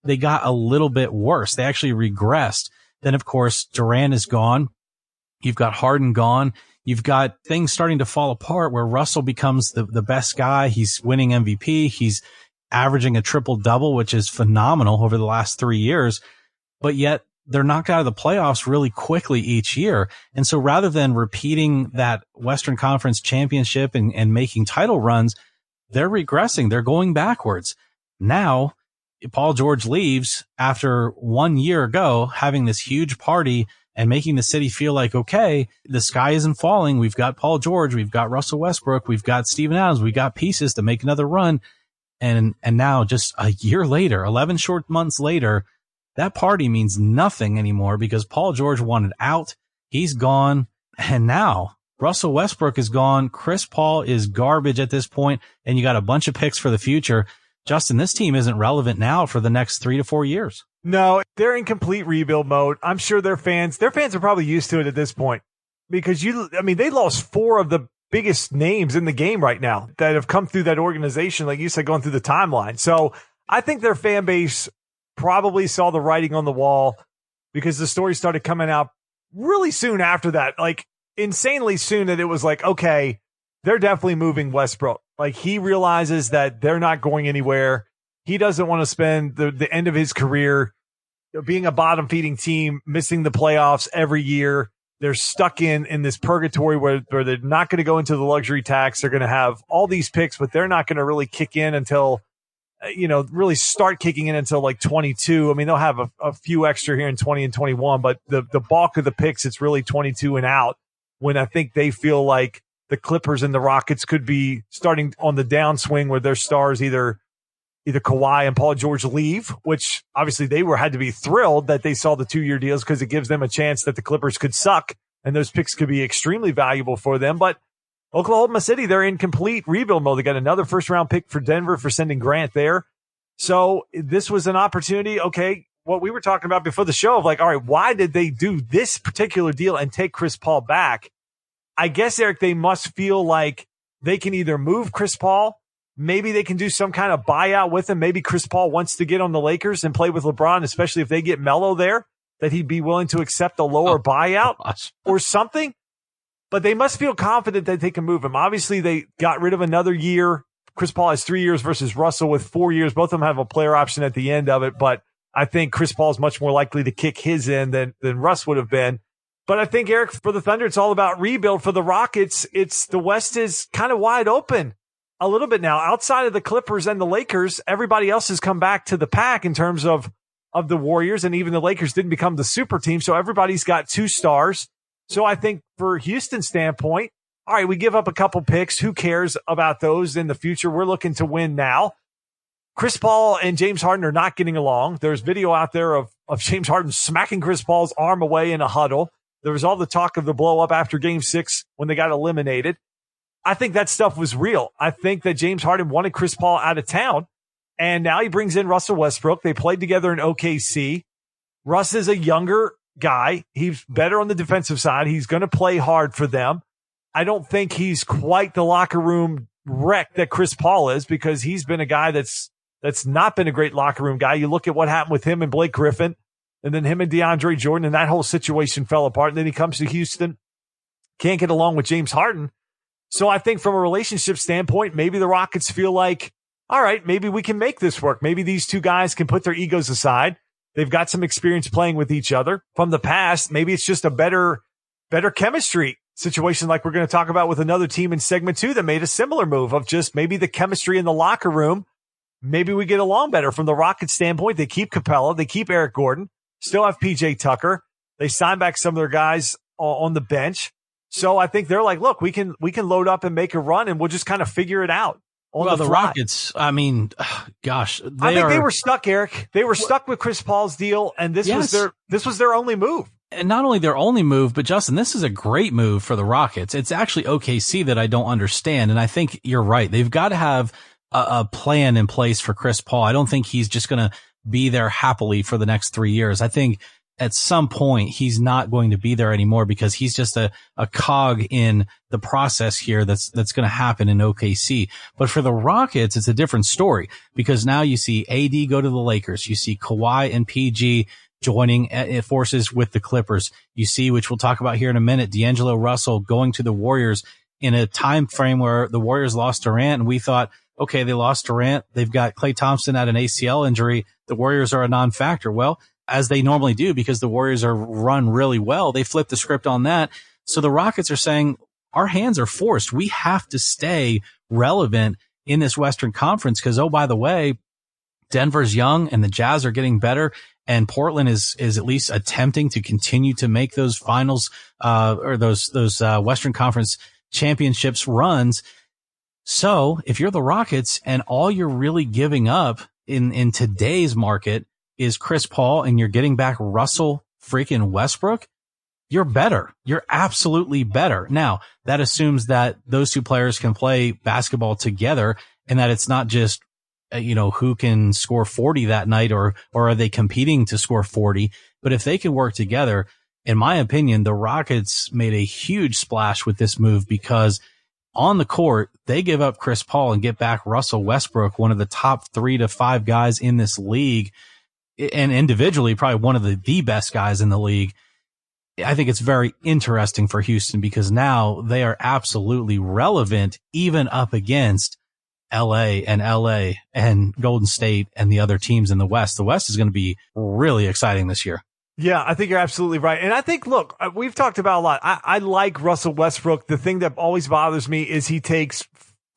they got a little bit worse. They actually regressed. Then, of course, Durant is gone. You've got Harden gone. You've got things starting to fall apart where Russell becomes the best guy. He's winning MVP. He's averaging a triple-double, which is phenomenal over the last 3 years. But yet they're knocked out of the playoffs really quickly each year. And so rather than repeating that Western Conference championship and making title runs, they're regressing. They're going backwards. Now, Paul George leaves after 1 year ago, having this huge party and making the city feel like, okay, the sky isn't falling. We've got Paul George. We've got Russell Westbrook. We've got Steven Adams. We got pieces to make another run. And now just a year later, 11 short months later, that party means nothing anymore because Paul George wanted out. He's gone. And now Russell Westbrook is gone. Chris Paul is garbage at this point, and you got a bunch of picks for the future. Justin, this team isn't relevant now for the next 3 to 4 years. No, they're in complete rebuild mode. I'm sure their fans are probably used to it at this point because they lost 4 of the biggest names in the game right now that have come through that organization, like you said, going through the timeline. So I think their fan base probably saw the writing on the wall because the story started coming out really soon after that, like insanely soon, that it was like, okay, they're definitely moving Westbrook. Like he realizes that they're not going anywhere. He doesn't want to spend the end of his career being a bottom feeding team, missing the playoffs every year. They're stuck in this purgatory where they're not going to go into the luxury tax. They're going to have all these picks, but they're not going to really kick in until, really start kicking in until like 22. I mean, they'll have a few extra here in 20 and 21, but the bulk of the picks, it's really 22 and out, when I think they feel like the Clippers and the Rockets could be starting on the downswing where their stars either Kawhi and Paul George leave, which obviously they had to be thrilled that they saw the 2-year deals because it gives them a chance that the Clippers could suck and those picks could be extremely valuable for them. But Oklahoma City, they're in complete rebuild mode. They got another first-round pick for Denver for sending Grant there. So this was an opportunity. Okay, what we were talking about before the show of like, all right, why did they do this particular deal and take Chris Paul back? I guess, Eric, they must feel like they can either move Chris Paul, maybe they can do some kind of buyout with him. Maybe Chris Paul wants to get on the Lakers and play with LeBron, especially if they get Melo there, that he'd be willing to accept a lower buyout or something. But they must feel confident that they can move him. Obviously, they got rid of another year. Chris Paul has 3 years versus Russell with 4 years. Both of them have a player option at the end of it, but I think Chris Paul is much more likely to kick his in than Russ would have been. But I think, Eric, for the Thunder, it's all about rebuild. For the Rockets, the West is kind of wide open a little bit now. Outside of the Clippers and the Lakers, everybody else has come back to the pack in terms of the Warriors, and even the Lakers didn't become the super team. So everybody's got 2 stars. So I think for Houston's standpoint, all right, we give up a couple picks. Who cares about those in the future? We're looking to win now. Chris Paul and James Harden are not getting along. There's video out there of James Harden smacking Chris Paul's arm away in a huddle. There was all the talk of the blow up after Game 6 when they got eliminated. I think that stuff was real. I think that James Harden wanted Chris Paul out of town, and now he brings in Russell Westbrook. They played together in OKC. Russ is a younger guy. He's better on the defensive side. He's going to play hard for them. I don't think he's quite the locker room wreck that Chris Paul is, because he's been a guy that's not been a great locker room guy. You look at what happened with him and Blake Griffin, and then him and DeAndre Jordan, and that whole situation fell apart. And then he comes to Houston, can't get along with James Harden. So I think from a relationship standpoint, maybe the Rockets feel like, all right, maybe we can make this work. Maybe these two guys can put their egos aside. They've got some experience playing with each other from the past. Maybe it's just a better chemistry situation, like we're going to talk about with another team in segment 2 that made a similar move of just maybe the chemistry in the locker room. Maybe we get along better. From the Rockets standpoint, they keep Capella, they keep Eric Gordon, still have PJ Tucker. They sign back some of their guys on the bench. So I think they're like, look, we can load up and make a run, and we'll just kind of figure it out. Well, the Rockets, I mean, gosh, they were stuck, Eric. They were stuck with Chris Paul's deal, and this was their only move. And not only their only move, but Justin, this is a great move for the Rockets. It's actually OKC that I don't understand, and I think you're right. They've got to have a plan in place for Chris Paul. I don't think he's just going to be there happily for the next 3 years. I think at some point he's not going to be there anymore because he's just a cog in the process here that's going to happen in OKC. But for the Rockets, it's a different story because now you see AD go to the Lakers. You see Kawhi and PG joining forces with the Clippers. You see, which we'll talk about here in a minute, D'Angelo Russell going to the Warriors in a time frame where the Warriors lost Durant and we thought, okay, they lost Durant. They've got Klay Thompson at an ACL injury. The Warriors are a non-factor. Well, as they normally do because the Warriors are run really well, they flip the script on that. So the Rockets are saying our hands are forced. We have to stay relevant in this Western Conference because, oh, by the way, Denver's young and the Jazz are getting better and Portland is at least attempting to continue to make those finals, or those Western Conference championships runs. So if you're the Rockets and all you're really giving up in today's market is Chris Paul and you're getting back Russell freaking Westbrook, you're better. You're absolutely better. Now, that assumes that those two players can play basketball together and that it's not just, who can score 40 that night or are they competing to score 40? But if they can work together, in my opinion, the Rockets made a huge splash with this move because on the court, they give up Chris Paul and get back Russell Westbrook, one of the top 3 to 5 guys in this league. And individually, probably one of the best guys in the league. I think it's very interesting for Houston because now they are absolutely relevant, even up against LA and Golden State and the other teams in the West. The West is going to be really exciting this year. Yeah, I think you're absolutely right. And I think, look, we've talked about a lot. I like Russell Westbrook. The thing that always bothers me is he takes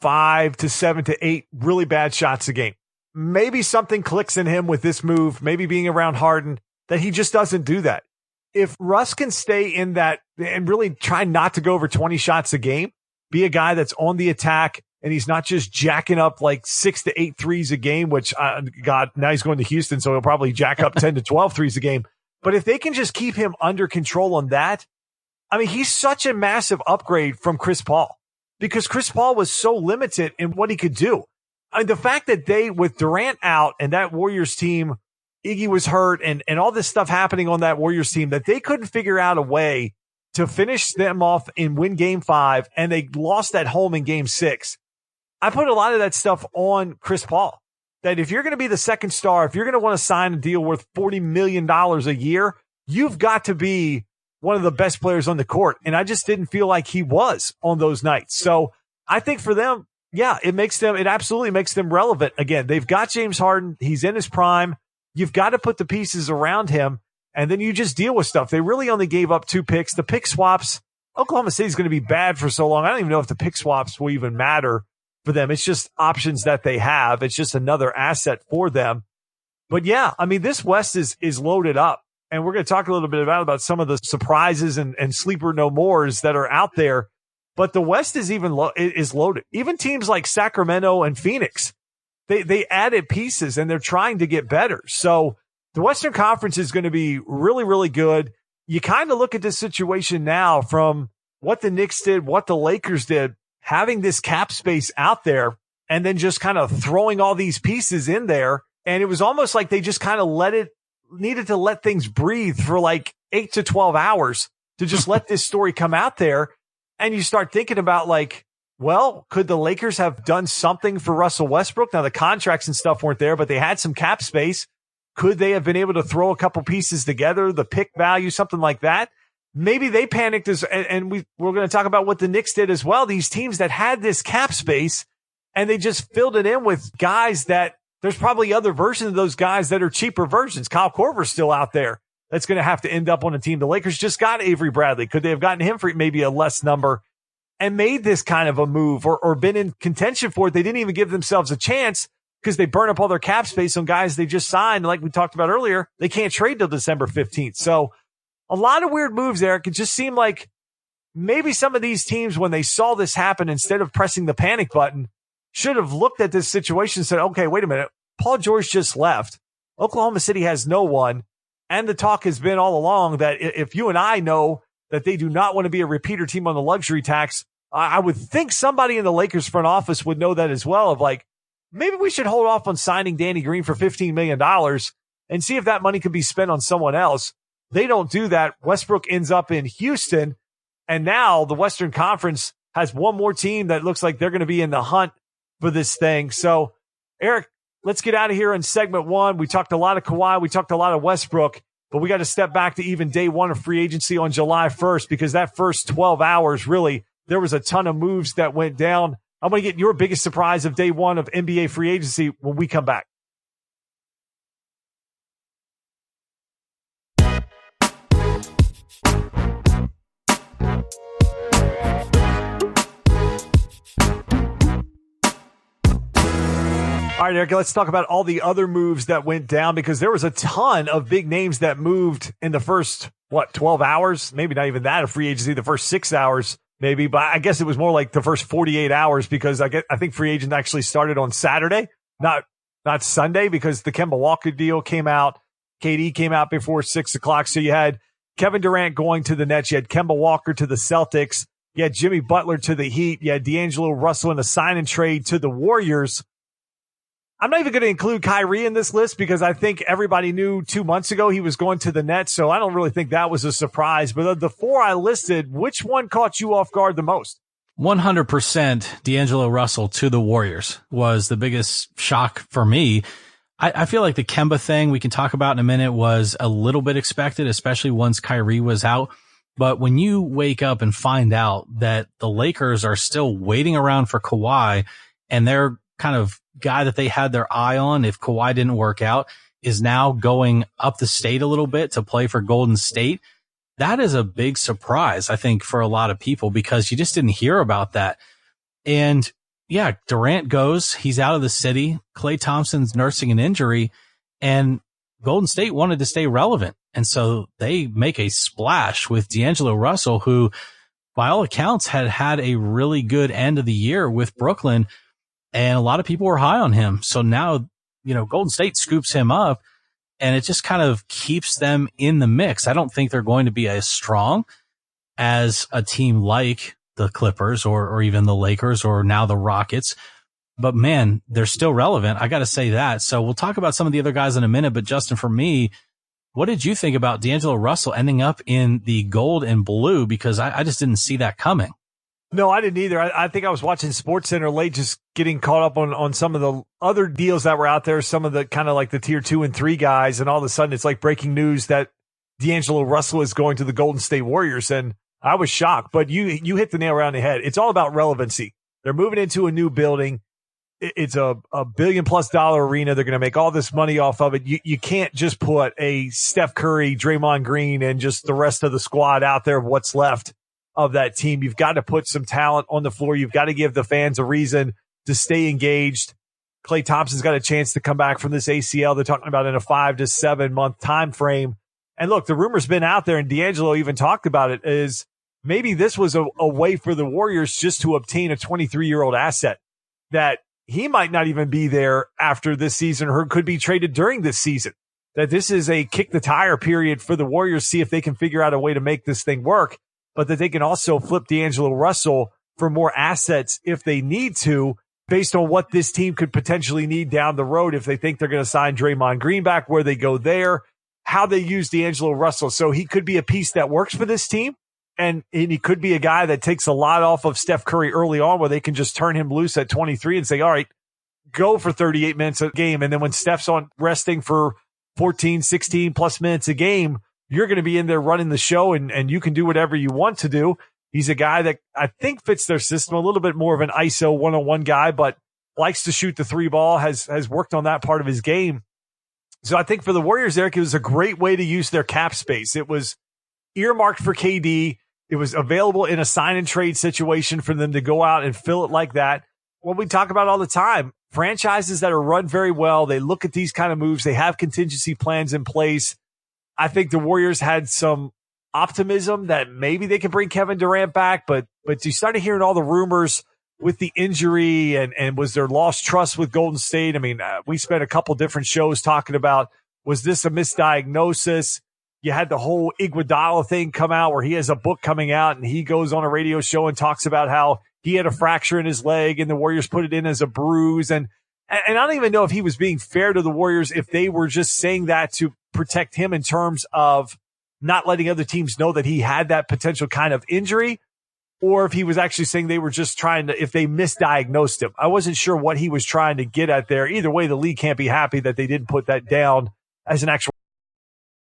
5 to 7 to 8 really bad shots a game. Maybe something clicks in him with this move, maybe being around Harden, that he just doesn't do that. If Russ can stay in that and really try not to go over 20 shots a game, be a guy that's on the attack, and he's not just jacking up like 6 to 8 threes a game, which, God, now he's going to Houston, so he'll probably jack up 10 to 12 threes a game. But if they can just keep him under control on that, I mean, he's such a massive upgrade from Chris Paul because Chris Paul was so limited in what he could do. I mean, the fact that with Durant out and that Warriors team, Iggy was hurt and all this stuff happening on that Warriors team, that they couldn't figure out a way to finish them off and win game 5, and they lost at home in game 6. I put a lot of that stuff on Chris Paul, that if you're going to be the second star, if you're going to want to sign a deal worth $40 million a year, you've got to be one of the best players on the court. And I just didn't feel like he was on those nights. So I think for them, yeah, it absolutely makes them relevant. Again, they've got James Harden. He's in his prime. You've got to put the pieces around him, and then you just deal with stuff. They really only gave up 2 picks. The pick swaps, Oklahoma City is going to be bad for so long. I don't even know if the pick swaps will even matter for them. It's just options that they have. It's just another asset for them. But yeah, I mean, this West is loaded up, and we're going to talk a little bit about some of the surprises and sleeper no mores that are out there. But the West is is loaded. Even teams like Sacramento and Phoenix, they added pieces and they're trying to get better. So the Western Conference is going to be really, really good. You kind of look at this situation now from what the Knicks did, what the Lakers did, having this cap space out there and then just kind of throwing all these pieces in there. And it was almost like they just kind of needed to let things breathe for like 8 to 12 hours to just let this story come out there. And you start thinking about like, well, could the Lakers have done something for Russell Westbrook? Now the contracts and stuff weren't there, but they had some cap space. Could they have been able to throw a couple pieces together, the pick value, something like that? Maybe they panicked and we're going to talk about what the Knicks did as well. These teams that had this cap space and they just filled it in with guys that there's probably other versions of those guys that are cheaper versions. Kyle Korver's still out there. That's going to have to end up on a team. The Lakers just got Avery Bradley. Could they have gotten him for maybe a less number and made this kind of a move or been in contention for it? They didn't even give themselves a chance because they burn up all their cap space on guys they just signed. Like we talked about earlier, they can't trade till December 15th. So a lot of weird moves there. It could just seem like maybe some of these teams, when they saw this happen, instead of pressing the panic button, should have looked at this situation and said, okay, wait a minute. Paul George just left. Oklahoma City has no one. And the talk has been all along that if you and I know that they do not want to be a repeater team on the luxury tax, I would think somebody in the Lakers front office would know that as well, of like, maybe we should hold off on signing Danny Green for $15 million and see if that money could be spent on someone else. They don't do that. Westbrook ends up in Houston, and now the Western Conference has one more team that looks like they're going to be in the hunt for this thing. So, Eric, let's get out of here in segment one. We talked a lot of Kawhi. We talked a lot of Westbrook, but we got to step back to even day one of free agency on July 1st, because that first 12 hours, really, there was a ton of moves that went down. I'm going to get your biggest surprise of day one of NBA free agency when we come back. All right, Eric, let's talk about all the other moves that went down, because there was a ton of big names that moved in the first, 12 hours? Maybe not even that of free agency, the first 6 hours, maybe. But I guess it was more like the first 48 hours, because I think free agent actually started on Saturday, not Sunday, because the Kemba Walker deal came out. KD came out before 6 o'clock. So you had Kevin Durant going to the Nets. You had Kemba Walker to the Celtics. You had Jimmy Butler to the Heat. You had D'Angelo Russell in a sign and trade to the Warriors. I'm not even going to include Kyrie in this list, because I think everybody knew 2 months ago he was going to the Nets. So I don't really think that was a surprise. But of the four I listed, which one caught you off guard the most? 100% D'Angelo Russell to the Warriors was the biggest shock for me. I feel like the Kemba thing we can talk about in a minute was a little bit expected, especially once Kyrie was out. But when you wake up and find out that the Lakers are still waiting around for Kawhi, and they're kind of guy that they had their eye on if Kawhi didn't work out is now going up the state a little bit to play for Golden State. That is a big surprise, I think, for a lot of people, because you just didn't hear about that. And yeah, Durant goes, he's out of the city. Klay Thompson's nursing an injury, and Golden State wanted to stay relevant. And so they make a splash with D'Angelo Russell, who by all accounts had a really good end of the year with Brooklyn. And a lot of people were high on him. So now, Golden State scoops him up, and it just kind of keeps them in the mix. I don't think they're going to be as strong as a team like the Clippers or even the Lakers or now the Rockets. But man, they're still relevant. I got to say that. So we'll talk about some of the other guys in a minute. But Justin, for me, what did you think about D'Angelo Russell ending up in the gold and blue? Because I just didn't see that coming. No, I didn't either. I think I was watching SportsCenter late, just getting caught up on some of the other deals that were out there, some of the kind of like the tier 2 and 3 guys. And all of a sudden it's like breaking news that D'Angelo Russell is going to the Golden State Warriors. And I was shocked, but you hit the nail around the head. It's all about relevancy. They're moving into a new building. It's a $1 billion+ arena. They're going to make all this money off of it. You can't just put a Steph Curry, Draymond Green, and just the rest of the squad out there of what's left of that team. You've got to put some talent on the floor. You've got to give the fans a reason to stay engaged. Klay Thompson's got a chance to come back from this ACL. They're talking about in a 5 to 7 month time frame. And look, the rumor's been out there, and D'Angelo even talked about it, is maybe this was a way for the Warriors just to obtain a 23-year-old asset that he might not even be there after this season, or could be traded during this season. That this is a kick the tire period for the Warriors, see if they can figure out a way to make this thing work, but that they can also flip D'Angelo Russell for more assets if they need to, based on what this team could potentially need down the road. If they think they're going to sign Draymond Green back, where they go there, how they use D'Angelo Russell. So he could be a piece that works for this team. And he could be a guy that takes a lot off of Steph Curry early on, where they can just turn him loose at 23 and say, all right, go for 38 minutes a game. And then when Steph's on resting for 14, 16 plus minutes a game, you're going to be in there running the show, and you can do whatever you want to do. He's a guy that I think fits their system, a little bit more of an ISO one-on-one guy, but likes to shoot the 3 ball, has worked on that part of his game. So I think for the Warriors, Eric, it was a great way to use their cap space. It was earmarked for KD. It was available in a sign and trade situation for them to go out and fill it like that. What we talk about all the time, franchises that are run very well, they look at these kind of moves. They have contingency plans in place. I think the Warriors had some optimism that maybe they can bring Kevin Durant back, but you started hearing all the rumors with the injury and was there lost trust with Golden State? I mean, we spent a couple different shows talking about, was this a misdiagnosis? You had the whole Iguodala thing come out, where he has a book coming out and he goes on a radio show and talks about how he had a fracture in his leg and the Warriors put it in as a bruise. And I don't even know if he was being fair to the Warriors, if they were just saying that to protect him in terms of not letting other teams know that he had that potential kind of injury, or if he was actually saying they were just trying to, if they misdiagnosed him. I wasn't sure what he was trying to get at there. Either way, the league can't be happy that they didn't put that down as an actual